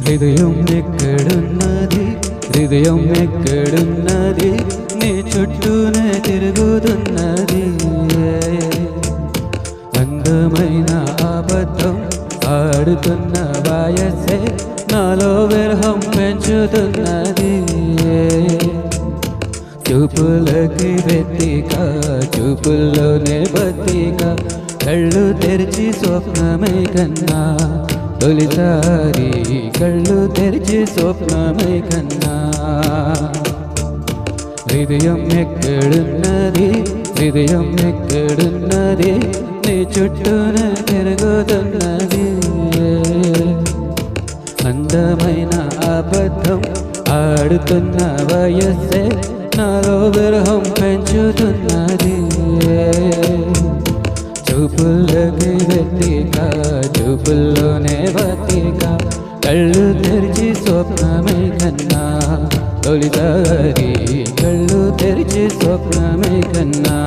హృదయం ఎక్కడున్నది, హృదయం ఎక్కడున్నది, నీ చుట్టూనే తిరుగుతున్నది. అందమైన అబద్ధం ఆడుతున్న వయసే నాలో విరహం పెంచుతున్నది. చూపులకి వెతిక, చూపుల్లోనే బతిక, కళ్ళు తెరిచి స్వప్నమై కన్నా, తొలిసారి కళ్ళు తెరిచి స్వప్నమై కన్నా. హృదయం ఎక్కడున్నది, హృదయం ఎక్కడున్నది, నీ చుట్టూనే తిరుగుతున్నది. అందమైన అబద్ధం ఆడుతున్న వయస్సే నాలో విరహం పెంచుతున్నది. చూపులకి వెతిక, చూపుల్లోనే బతిక, కళ్ళు తెరిచి స్వప్నమై కన్నా, తొలిసారి కళ్ళు తెరిచి స్వప్నమై కన్నా.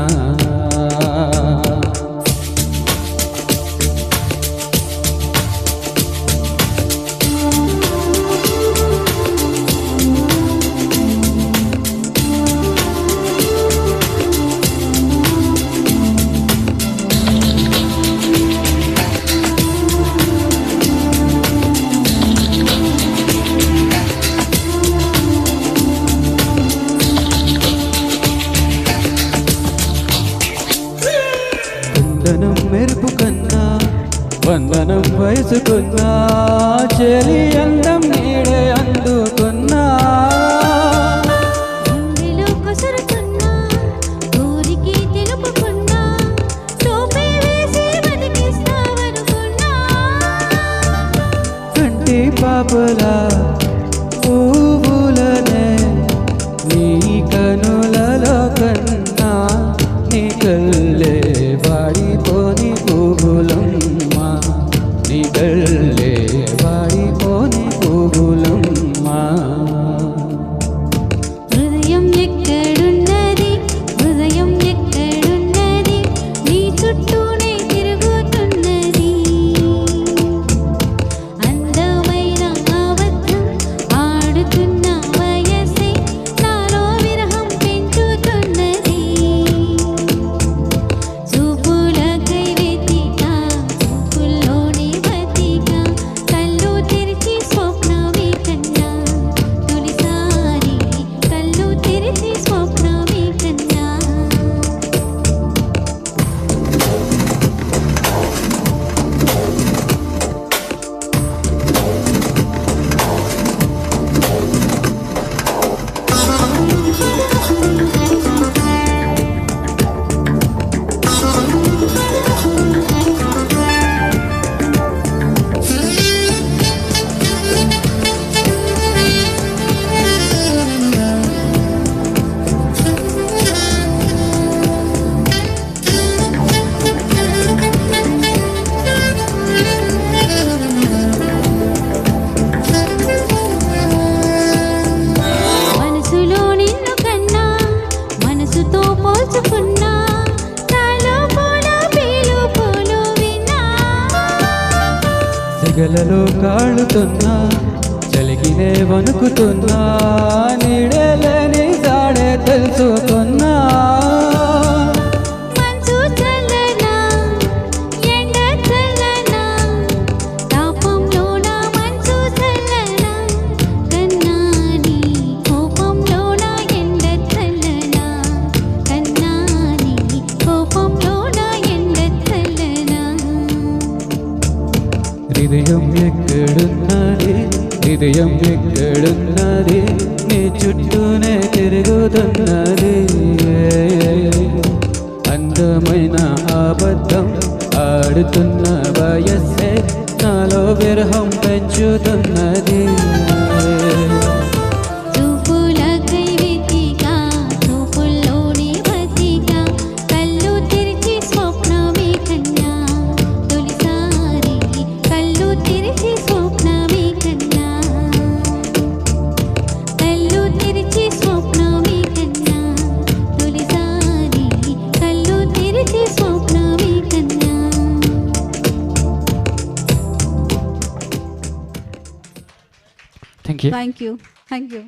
మెరుపు కన్నా వందనం వయసుకున్నా, చెలి అందం నీడే అందుకున్నా. కంటి పాపలా పువ్వులనే నీ కనులలో కన్నా, నీ కళ్ళే వాడిపోని పువ్వులమ్మా, నీ కళ్ళే వాడిపోని పువ్వులమ్మా. హృదయం ఎక్కడున్నది, హృదయం ఎక్కడున్నది, నీ చుట్టూనే తిరుగుతున్నది. అందమైన అబద్ధం ఆడుతున్న వయసే నాలో విరహం పెంచుతున్నది. చూపులకై వెతిక, చూపుల్లోనే బతిక, కళ్ళు తెరిచి స్వప్నమే కన్నా, తొలిసారి కళ్ళు తెరిచి స్వప్నమే కన్నా. మనసులో నిన్ను కన్నా, మనసుతో పోల్చుకున్నా, నాలో పూల పిలుపులు విన్నా. సిగలలో కాళ్ళుతున్నా, చలిగినే వణుకుతున్నా, నీడలేని జాడే తెలుసుకున్నా. మంచు చల్లనా, ఎండ చల్లనా, తాపంలోన మంచు చల్లనా, కన్నా నీ కోపంలోన ఎండ చల్లనా, కన్నా నీ కోపంలోన ఎండ చల్లనా. హృదయం ఎక్కడున్నది, హృదయం ఎక్కడున్నది, నీ చుట్టూనే తిరుగుతున్నది. అందమైన అబద్ధం ఆడుతున్న వయస్సే నాలో విరహం పెంచుతున్నది. చూపులకై వెతిక, చూపుల్లోనే బతిక, కళ్ళు తెరిచి స్వప్నమే కన్నా, తొలిసారి కళ్ళు తెరిచి స్వప్నమే కన్నా, కళ్ళు తెరిచి స్వప్నమే కన్నా, తొలిసారి కళ్ళు తెరిచి స్వప్నమే కన్నా. Thank you thank you